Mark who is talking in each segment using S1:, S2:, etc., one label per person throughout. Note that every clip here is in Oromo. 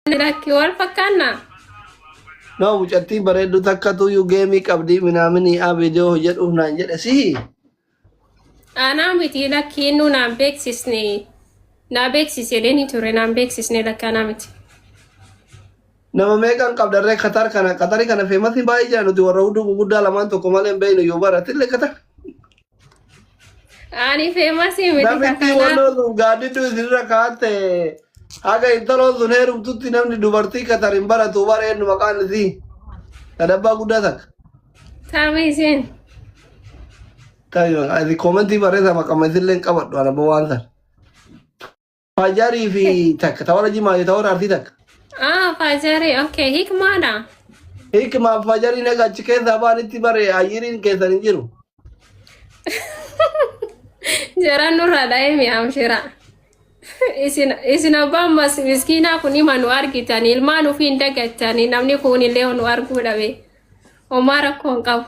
S1: لك والفكرنا
S2: No, mucatti bareedu takka tuyyuu geemii qabdi minaamini abidoo jedhuuf naan jedhe si.
S1: أنا متي لك إنه نامبيك سيسني نامبيك سيسيليني توري نامبيك سيسني لك أنا متي
S2: Nama meeqan qabdarree Qatar kana Qatarii kana feemasi baay'ee jira nuti warra hunduu guddaa lamaan tokko malee hin beeknu yoo baratillee Qatar.
S1: أنا فيماسي متي
S2: Namichi
S1: كنا
S2: walloo gaaddidduu isinirra kaa'atte haga intaloon sun heerumtutti namni dubartii Qatar hin baratu bareennu maqaan isii. Kadabbaa guddaa takka.
S1: تاميسين
S2: Tayyoo ati koomentii barreessa maqama isillee hin qabadhu ana waan sana. Faajarii fi takka tawara jimaa tawara artii takka.
S1: فاجري أوكي هيك مانا
S2: Hikma fajarii naga achi keessa baanitti bare ayyiriin keessan hin jiru.
S1: جرى نور دايمي أم شراء إسنا أبا مسكينة كوني منوار كتاني المانو في إندك كتاني نمني كوني ليون وار كودا بي ومارا كون قو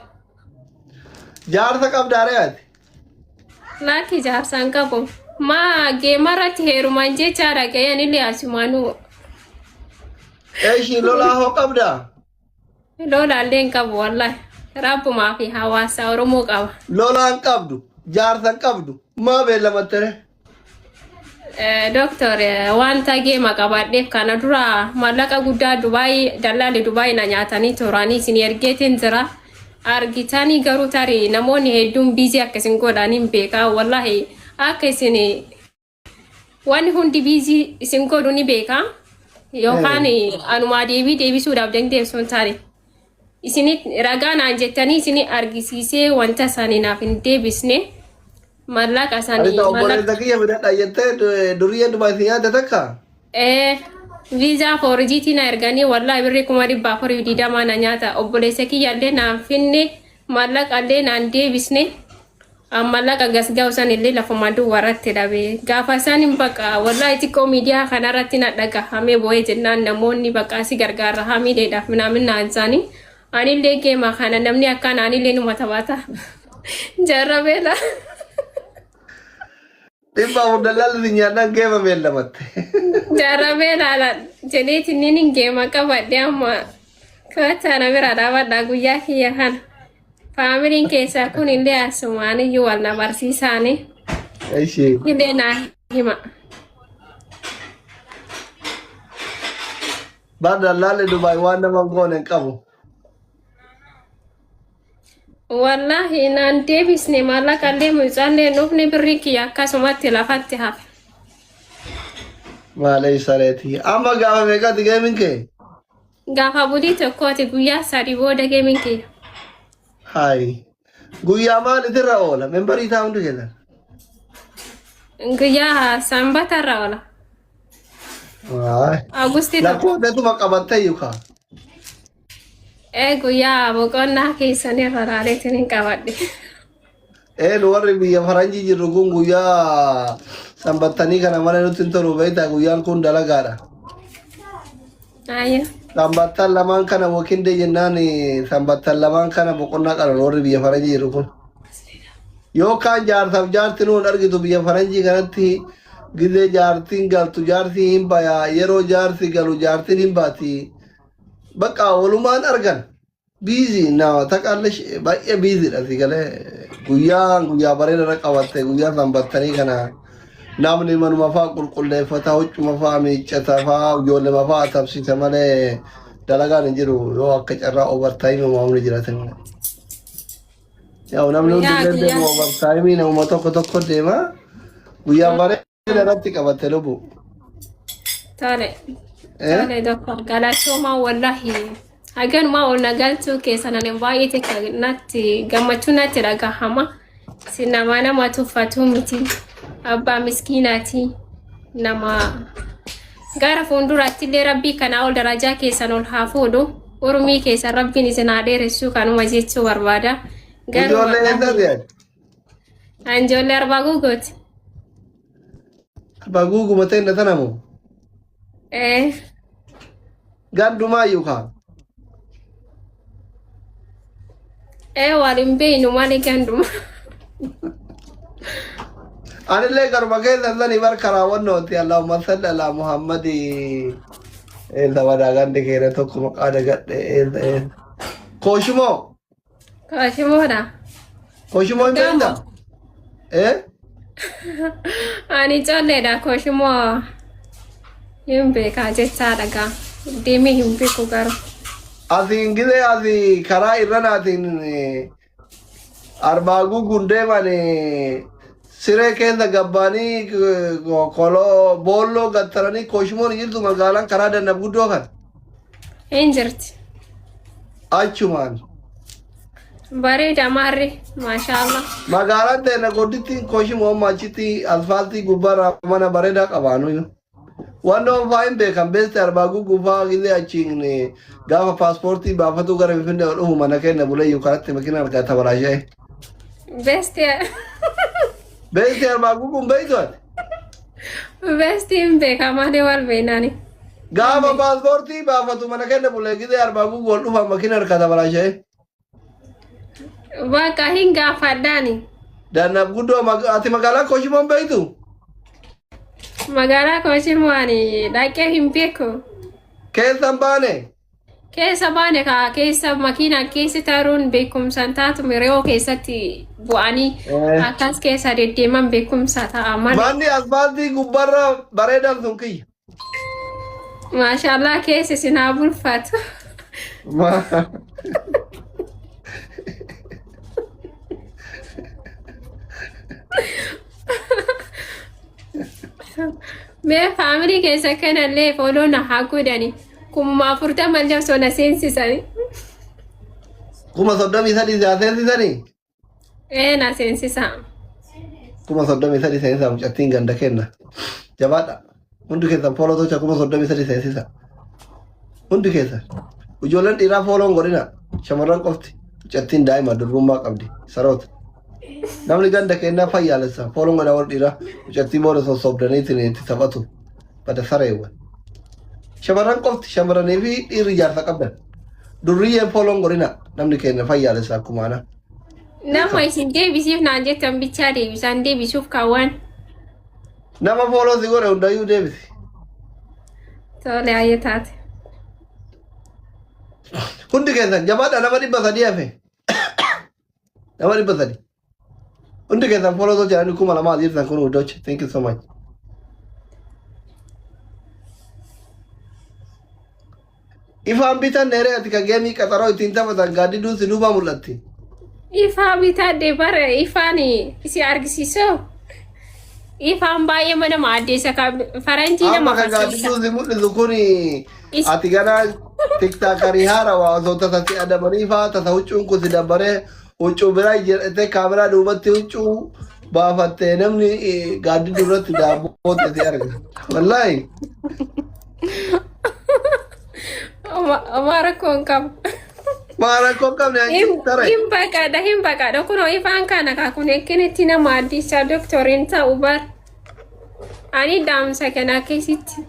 S2: Jaarsa qabdaare ati.
S1: لكن جار سانكابو ما جيمارا تهيرو مانجي چارا كياني لي أسمانو
S2: Eeshi lolaa hoo qabdaa?
S1: لولا لين قبو والله رابو ما في حواسا ورمو قبو
S2: Lolaan qabdu, jaarsan qabdu, maa beellamattare?
S1: دكتور وانتا جيما قباديف كان درا مالكا قدا دبي دلالي دبي نانياتاني توراني سينيرجيتين زرا argitani garu tari namoni hedum busy akasin godani beka wallahi akasini wani hundi busy isin goduni beka yokani anuma debi sudah dengde son tari isini ragana anjetani isini argisise wanta sani nafin debisne malaka sani
S2: malaka takiya bidada yette duriya dubasiya tataka visa for jitina ergani wallahi birri kumari ba for dida mana nyata obole seki yalle na finne malak alle nan debisne malaka gasgaw san ille la famadu waratte dabe gafa sanin baka wallahi tiko media kana ratina daga hame boye jennan namonni baka si gargara hami de daf minamin na ansani ani lege ma kana namni akana ani lenu matabata jarabela Timba udalal dinyana geema beellamatte.
S1: jarabela la jedeti nini gema kabadde amma kata na bira da guyya kiya kan family keessa kun ille asumani yu walna barsiisani
S2: Eeshi.
S1: ille na hima
S2: Bada lale Dubai wanda mangone qabu.
S1: wallahi nan debisne malaka le muzalle nufne biriki yakasumatti lafatti haf
S2: Maalay sareti. Amma gaafa meeqati geemin kee?
S1: gafa budi tokkoti guyya sadi booda geminke
S2: Hai. Guyyaa maalitirra oola? Membarii taa hundi jedhan.
S1: guyya sambata rawala
S2: Hai.
S1: agusti
S2: Lakkooftetuma qabattee yuukaa.
S1: guyya boqonnaa keessanii raraareetiin hin qabadhe
S2: Nu warri biyya faranjii jirru kun guyyaa sanbattanii kana malee nutti hin tolu beektaa guyyaan kun dalagaadha.
S1: ayya
S2: Sanbattan lamaan kana wakiin dee jennaan sanbattan lamaan kana boqonnaa qaban warri biyya faranjii jirru kun. Yookaan jaarsaaf jaarti nuun argitu biyya faranjii kanatti gizee jaartiin galtu jaartii hin bayaa yeroo jaarsi galu jaartiin hin baati. Bakka walumaan argan biizi nama taqaalle baay'ee biizidha si galee guyyaa bareedaa qabatte guyyaa sanbattanii kana namni manuma fa'aa qulqulleeffata huccuma fa'aa miiccata fa'aa ijoollema fa'aa tabsite malee dalagaan hin jiru yoo akka carraa overtime maamni jiraatan. Yaa namni hundi deemu overtime namuma tokko deema guyyaa bareedaa irratti qabatte lubu.
S1: tole tole doktor galatooma wallahi hagan ma onna galtu keessanan baay'ee natti gammachuu natti dhagahama sinama nama tuffatu miti abbaa miskiinaati nama gara fuulduraatti illee rabbii kana ol darajaa keessan ol haa fuudhu urmii keessa rabbiin isin haa dheeressuu kanuma jechuu barbaada anjoollee arbaa guugooti
S2: arbaa guuguma ta'e tanamu gandumaa yuukaa
S1: waliin beeynu malee ganduma
S2: anillee garuma keessa sanii barka raawwannooti allahumma salli ala muhammadi Sabada gandi keenya tokko maqaa dagadhe. Kooshimoo.
S1: Koshimoodha.
S2: Kooshimoo hin beektaa?
S1: Ani ijoolleedha koshimoo hin beekaa jechaadha gaa. Deemee hin beeku garuu.
S2: Asiin gisee asii karaa irra naatiin arbaaguu gundeeman siree keessa gabbaanii boolloo gattaranii koshimoon jirtu magaalaan karaa dannab guddoo kan.
S1: Hin jirti.
S2: Achumaan.
S1: Bareeda maarri maashaallah.
S2: Magaalaan teena godditti koshimoo amma achitti asfaaltii gubbaarraa mana bareedaa qabaanu. Waan oofaa hin beekan beeste arbaaguu gubaa gisee achiin gaafa paaspoortii baafatu gara Finfinnee dhufu mana keenya buleeyyuu karatti makiina argaa tabaraashee. Beeste arbaaguu kun beeytu ati?
S1: Beeste hin beeka malee wal beenani.
S2: Gaafa paaspoortii baafatu mana keenya bulee gisee arbaaguu wal dhufa makiina argaa tabaraashee.
S1: Bakka hin gaafadhaani.
S2: Dannab guddoo ati magaalaa Koshimoon beeytu?
S1: Magaalaa Koshimoo ani dhaqee hin beeku.
S2: Keessan baane?
S1: Keessa baane kaa keessa makiina keessa taruun beekumsaan taatu miroo keessatti bu'anii akkas keessa deddeeman beekumsa ta'a malee.
S2: Manni asfaaltii gubbarra bareedan sun kiyya.
S1: Maashaallah keessa sinaa bulfatu. Mee faamilii keessa kanallee fooloo na haa godhani. Kuma 40 illee osoo na seensisani.
S2: Kuma 33 haa seensisanii?
S1: Na seensisa.
S2: Kuma 33 seensisa mucattiin ganda kenna. Jabaadha. Hundi keessan fooloo tocha kuma 33 seensisa. Hundi keessan. Ijoolleen dhiiraa fooloon godhina. Shamarran qofti. Mucattiin daa'ima durbummaa qabdi. Saroota. Namni ganda kennaa fayyaalessa fooloon godhaa warra dhiiraa mucattii booda sossobdaniitiin itti taphatu bada sareewwan. Shamarran qofti shamarranii fi dhiirri ijaarsa qabdan. Durriyyeen fooloon godhina namni kenna fayyaalessa akkuma ana.
S1: Nama isin deebisiif naan jettan bichaa deebisaan deebisuuf kaawwan.
S2: Nama fooloo si godhe hundayyuu deebisi.
S1: Tole ayya taate.
S2: Hundi keessan jabaadha nama 300 hafe. Nama 300. Hundi keessan fooloo tolcha jedhanii 2000 jirtan kun huddocha. Thank you so much. Ifaan bitan dheeree ati ka geemii qaxaroo ittiin taphatan gaaddiduun si duuba mul'atti.
S1: Ifaa bitadde bara ifaan isi argisiisoo. Ifaan baay'ee mana maaddeessa faranjii nama
S2: fakkii. Amma kan gaaddiduun si mul'isu kun ati gara tiktaakarii haarawaa osoo tasatti adamanii fa'aa tasa huccuun kun si dabbaree huccuu biraa jedhate kaameraa duubatti huccuu baafattee namni gaaddiduu irratti daabboo ta'e arga. Wallaahi.
S1: Amara kon qabu.
S2: Mara kon qabne achi tare.
S1: Hin baqaadha kunoo ifaan kana kaa kun ekkinitti nama addisa doktoriin ta'u bar. Ani daamsa kana keessatti.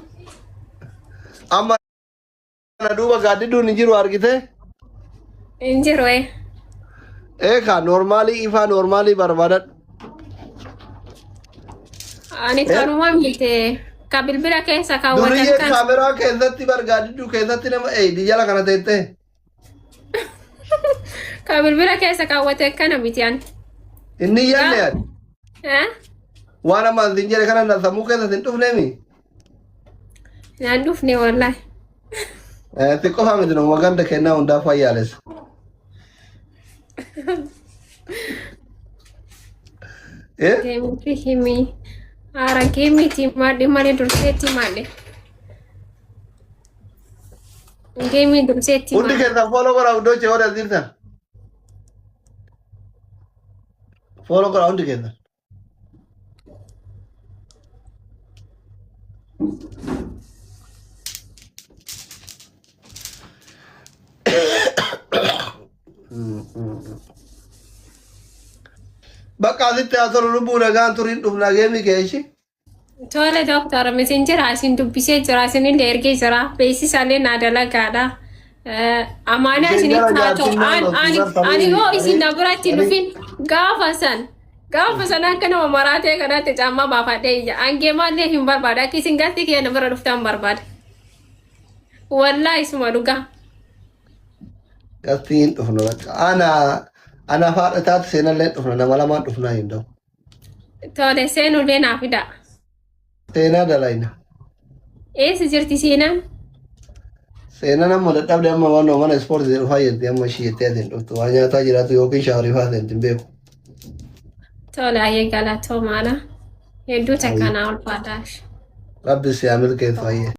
S2: Amma na duuba gaaddiduun hin jiru argite?
S1: Hin jiru
S2: Eka normaalii ifaa normaalii barbaadadhu.
S1: Ani kanumaan bitee ka bilbila keessa kaawwatan
S2: Duriyyee kaameraa keessatti bargaaddiduu keessatti nama jala kana teettee.
S1: Ka bilbila keessa kaawwate kana bitiyaan.
S2: Inni yanne yaad. Waan ammaan sin jedhe kana na sammuu keessa sin dhufneemi.
S1: Naan dhufne wallahi.
S2: Xiqqoo miti nama ganda kennaa hundaa fayyaalessa.
S1: Deemti himi. Ara geemiti maadhi malee durseetti maadhi. Geemii durseetti maadhi.
S2: Hundi keessan fooloo godhaa huddoo chee hodha jirtan. Fooloo godhaa hundi keessan. Bakka asitti haasolu lubbuu nagaan turiin dhufnaa geemii keeshi.
S1: Tole doktora messenjera asin dubbisee jira asinillee ergee jira beeksisaallee naa dalagaadha. Amaanaa isinitti haa ta'u ani yoo isin na biratti dhufin gaafa san akka nama maraatee kanatti caammaa baafadhee ija angeemaallee hin barbaada akka isin gasti kiyya na bira dhuftan barbaada. Wallahi isuma dhugaa.
S2: Qastiin dhufnu bakka. Ana faadha taatu seenallee dhufna nama lamaan dhufnaa hin ta'u.
S1: Tole seenullee naaf fida.
S2: Seenaa dalayna.
S1: Eessa jirti seenaan?
S2: Seenaan amma dadhabde amma waan mana ispoortii dhufaa jirti amma ishii jettee atiin dhuftu waan nyaataa jiraatu yookiin shaaworii fa'aa hin beeku.
S1: Tole ayyee galatoomaadha. Hedduu takkanaa ulfaadhaash.
S2: Rabbi si haa milkeessu ayyee.